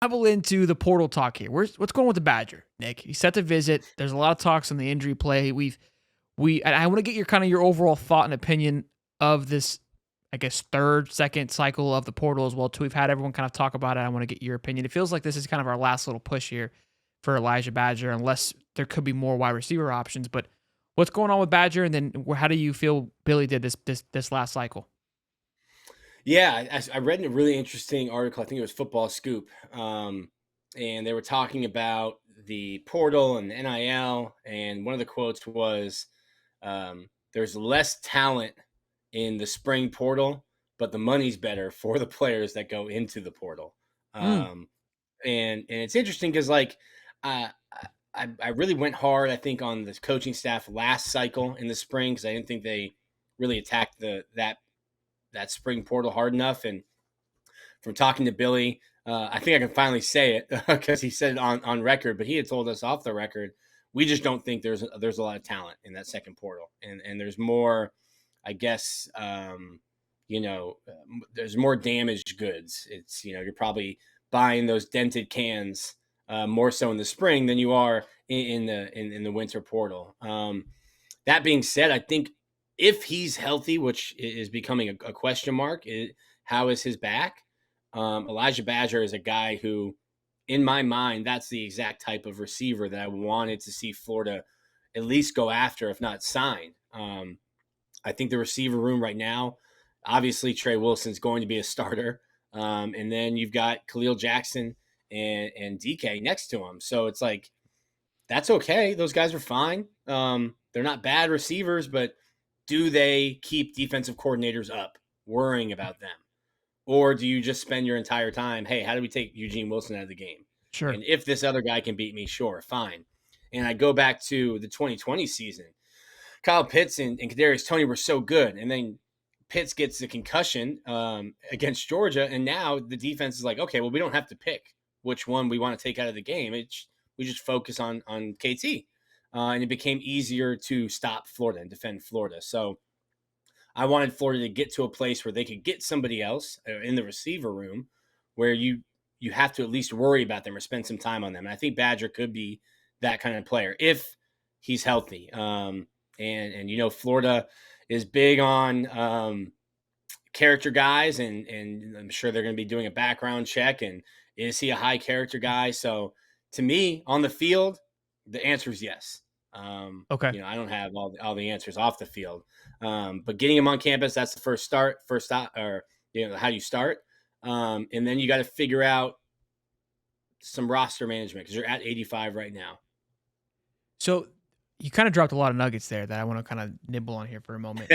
Dabble into the portal talk here. What's going on with the Badger, Nick? He's set to visit. There's a lot of talks on the injury play. And I want to get your kind of your overall thought and opinion of this, I guess, second cycle of the portal as well too. We've had everyone kind of talk about it. I want to get your opinion. It feels like this is kind of our last little push here for Elijah Badger, unless there could be more wide receiver options. But what's going on with Badger, and then how do you feel Billy did this last cycle? Yeah, I read a really interesting article. I think it was Football Scoop, and they were talking about the portal and the NIL. And one of the quotes was, "There's less talent in the spring portal, but the money's better for the players that go into the portal." Mm, Um, and it's interesting because I, I really went hard, I think, on the coaching staff last cycle in the spring because I didn't think they really attacked that spring portal hard enough. And from talking to Billy, I think I can finally say it because he said it on record, but he had told us off the record, we just don't think there's a lot of talent in that second portal, and there's more, I guess, there's more damaged goods. It's you're probably buying those dented cans more so in the spring than you are in the winter portal. That being said, I think if he's healthy, which is becoming a question mark, how is his back? Elijah Badger is a guy who, in my mind, that's the exact type of receiver that I wanted to see Florida at least go after, if not sign. I think the receiver room right now, obviously Trey Wilson's going to be a starter, and then you've got Khalil Jackson and DK next to him. So it's like that's okay. Those guys are fine. They're not bad receivers, but do they keep defensive coordinators up worrying about them? Or do you just spend your entire time, hey, how do we take Eugene Wilson out of the game? sure. And if this other guy can beat me, sure, fine. And I go back to the 2020 season. Kyle Pitts and Kadarius Toney were so good. And then Pitts gets the concussion against Georgia. And now the defense is like, okay, well, we don't have to pick which one we want to take out of the game. We just focus on KT. And it became easier to stop Florida and defend Florida. So I wanted Florida to get to a place where they could get somebody else in the receiver room where you have to at least worry about them or spend some time on them. And I think Badger could be that kind of player if he's healthy. And Florida is big on character guys, and I'm sure they're going to be doing a background check. And is he a high character guy? So to me, on the field, the answer is yes. Okay. I don't have all the answers off the field, but getting him on campus, that's the first stop, or how you start, and then you got to figure out some roster management because you're at 85 right now. So you kind of dropped a lot of nuggets there that I want to kind of nibble on here for a moment.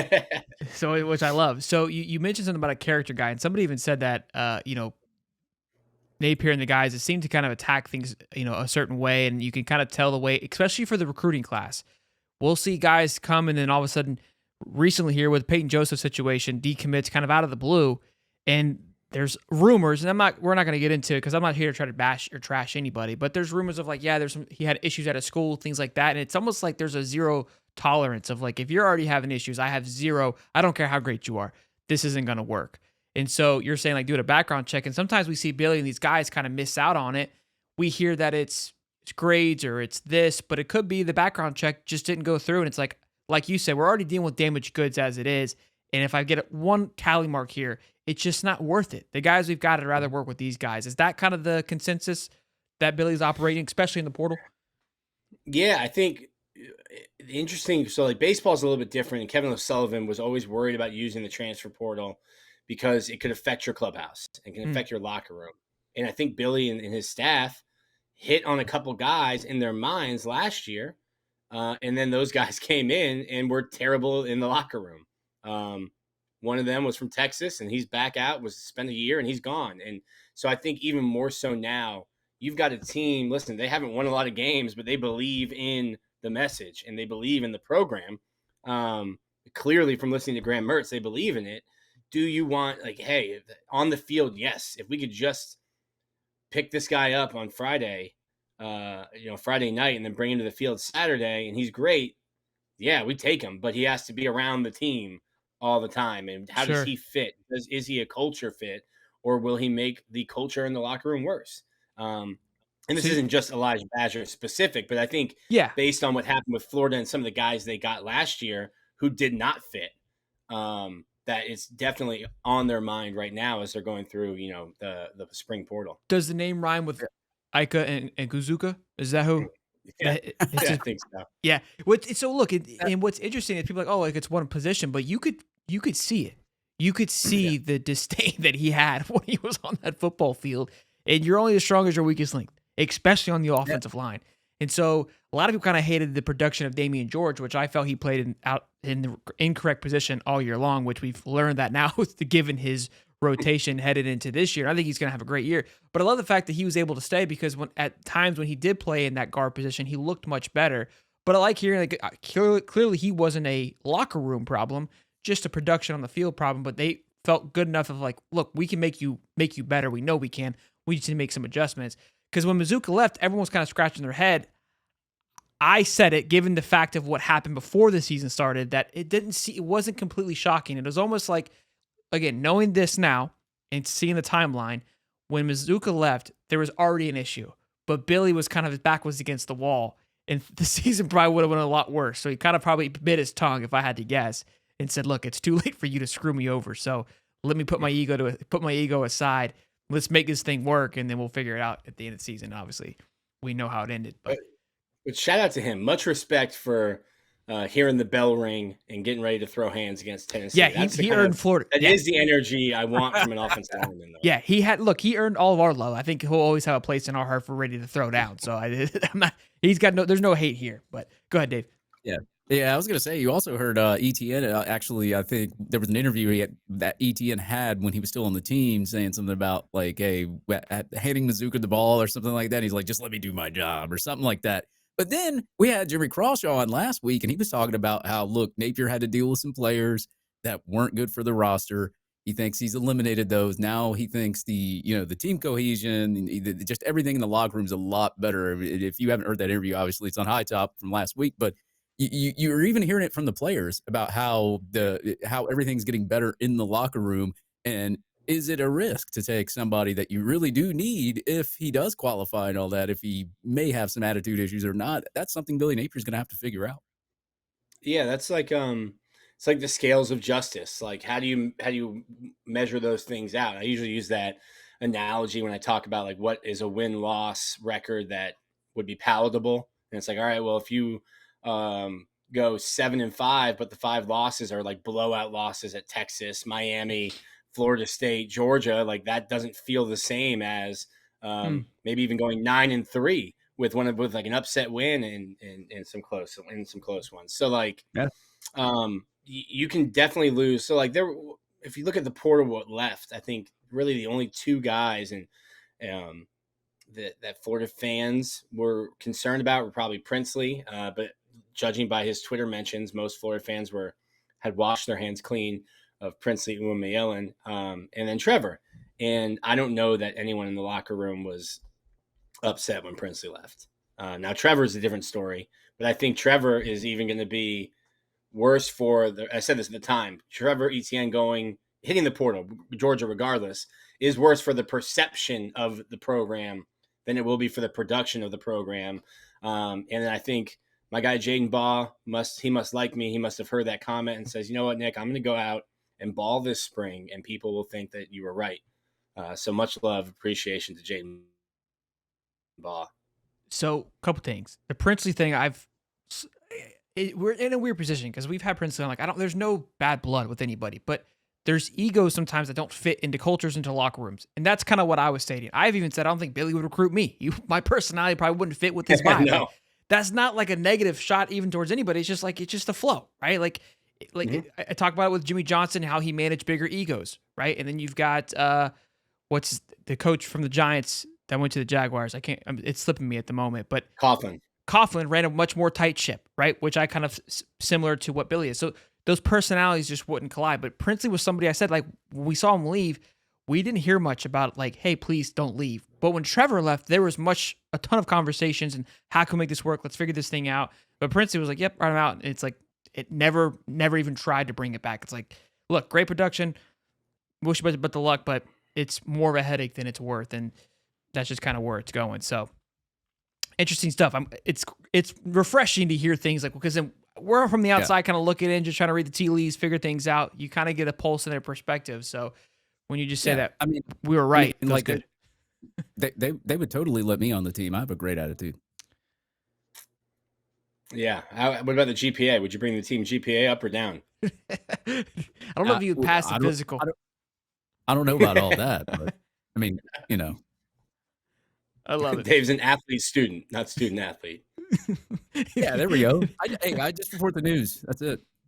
So, which I love. So you mentioned something about a character guy, and somebody even said that, Napier and the guys, it seem to kind of attack things, a certain way, and you can kind of tell the way, especially for the recruiting class. We'll see guys come, and then all of a sudden, recently here with Peyton Joseph situation, decommits kind of out of the blue, and there's rumors, and we're not going to get into it because I'm not here to try to bash or trash anybody, but there's rumors of like, yeah, he had issues at a school, things like that, and it's almost like there's a zero tolerance of like, if you're already having issues, I have zero. I don't care how great you are, this isn't going to work. And so you're saying like do it a background check, and sometimes we see Billy and these guys kind of miss out on it. We hear that it's grades or it's this, but it could be the background check just didn't go through, and it's like you said, we're already dealing with damaged goods as it is. And if I get one tally mark here, it's just not worth it. The guys we've got, I'd rather work with these guys. Is that kind of the consensus that Billy's operating, especially in the portal? Yeah, I think interesting. So like baseball is a little bit different, and Kevin O'Sullivan was always worried about using the transfer portal because it could affect your clubhouse and can Mm, affect your locker room. And I think Billy and his staff hit on a couple guys in their minds last year, and then those guys came in and were terrible in the locker room. One of them was from Texas, and he's back out, was spent a year, and he's gone. And so I think even more so now, you've got a team. Listen, they haven't won a lot of games, but they believe in the message and they believe in the program. Clearly, from listening to Graham Mertz, they believe in it. Do you want like, hey, on the field? Yes. If we could just pick this guy up on Friday, Friday night, and then bring him to the field Saturday, and he's great. Yeah, we take him, but he has to be around the team all the time. And how does sure. he fit? Is he a culture fit, or will he make the culture in the locker room worse? And this See, isn't just Elijah Badger specific, but I think yeah. based on what happened with Florida and some of the guys they got last year who did not fit, that it's definitely on their mind right now as they're going through, the spring portal. Does the name rhyme with Ika and Guzuka? Is that who? Yeah, It's yeah, I just think so. yeah. So look, and what's interesting is people are like, oh, like it's one position, but you could see it. You could Yeah, see the disdain that he had when he was on that football field. And you're only as strong as your weakest link, especially on the Yeah. offensive line. And so a lot of people kind of hated the production of Damian George, which I felt he played out in the incorrect position all year long, which we've learned that now given his rotation headed into this year. I think he's going to have a great year. But I love the fact that he was able to stay because when at times when he did play in that guard position, he looked much better. But I like hearing like clearly he wasn't a locker room problem, just a production on the field problem. But they felt good enough of like, look, we can make you better. We know we can. We just need to make some adjustments. Because when Mizuka left, everyone was kind of scratching their head. I said it, given the fact of what happened before the season started, that it wasn't completely shocking. It was almost like, again, knowing this now and seeing the timeline, when Mizuka left, there was already an issue. But Billy was kind of, his back was against the wall. And the season probably would have been a lot worse. So he kind of probably bit his tongue, if I had to guess, and said, look, it's too late for you to screw me over. So let me put my ego aside. Let's make this thing work, and then we'll figure it out at the end of the season. Obviously, we know how it ended. But but shout out to him. Much respect for hearing the bell ring and getting ready to throw hands against Tennessee. yeah, That's the he kind earned of Florida. that Yeah. is the energy I want from an offensive lineman, though. Yeah, he earned all of our love. I think he'll always have a place in our heart for ready to throw down. So I'm not. There's no hate here. But go ahead, Dave. Yeah. Yeah, I was gonna say you also heard ETN. Actually, I think there was an interview that ETN had when he was still on the team, saying something about like, "Hey, handing Mizuka the ball or something like that." He's like, "Just let me do my job" or something like that. But then we had Jimmy Crawshaw on last week, and he was talking about how look, Napier had to deal with some players that weren't good for the roster. He thinks he's eliminated those. Now he thinks the team cohesion, and just everything in the locker room is a lot better. If you haven't heard that interview, obviously it's on High Top from last week, but you're even hearing it from the players about how everything's getting better in the locker room. And is it a risk to take somebody that you really do need if he does qualify and all that, if he may have some attitude issues or not? That's something Billy Napier's going to have to figure out. Yeah, that's like it's like the scales of justice. Like how do you measure those things out? I usually use that analogy when I talk about like what is a win-loss record that would be palatable. And it's like, all right, well, if you go 7-5, but the 5 losses are like blowout losses at Texas, Miami, Florida State, Georgia, like that doesn't feel the same as maybe even going 9-3 with like an upset win and some close ones. So like, Yeah. You can definitely lose. So like if you look at the portal, what left, I think really the only 2 guys and that Florida fans were concerned about were probably Princely, but judging by his Twitter mentions, most Florida fans had washed their hands clean of Princely Uwemaielen, and then Trevor. And I don't know that anyone in the locker room was upset when Princely left. Now Trevor's a different story, but I think Trevor is even going to be worse I said this at the time, Trevor Etienne hitting the portal, Georgia regardless, is worse for the perception of the program than it will be for the production of the program. And then I think my guy Jaden Baugh must like me. He must have heard that comment and says, you know what, Nick, I'm going to go out and ball this spring, and people will think that you were right. So much love, appreciation to Jaden Baugh. So, a couple things. The Princely thing, we're in a weird position because we've had Princely on. Like, there's no bad blood with anybody, but there's egos sometimes that don't fit into cultures, into locker rooms, and that's kind of what I was stating. I've even said I don't think Billy would recruit me. My personality probably wouldn't fit with his vibe. No. Like, that's not like a negative shot even towards anybody. It's just the flow, right? Like I talk about it with Jimmy Johnson, how he managed bigger egos, right? And then you've got what's the coach from the Giants that went to the Jaguars? It's slipping me at the moment, but Coughlin ran a much more tight ship, right? Which I kind of similar to what Billy is. So those personalities just wouldn't collide. But Princely was somebody I said, like, when we saw him leave, we didn't hear much about, like, hey, please don't leave. But when Trevor left, there was a ton of conversations and how can we make this work? Let's figure this thing out. But Princely was like, yep, I'm out. And it's like, it never even tried to bring it back. It's like, look, great production. Wish you but the luck, but it's more of a headache than it's worth. And that's just kind of where it's going. So interesting stuff. It's refreshing to hear things like, because then we're from the outside kind of looking in, just trying to read the tea leaves, figure things out. You kind of get a pulse in their perspective. So when you just say that, I mean, we were right, like good. They would totally let me on the team. I have a great attitude. Yeah. What about the GPA? Would you bring the team GPA up or down? I don't know if you would pass the physical. I don't know about all that, but I mean, I love it. Dave's an athlete student, not student athlete. Yeah, there we go. I just report the news. That's it.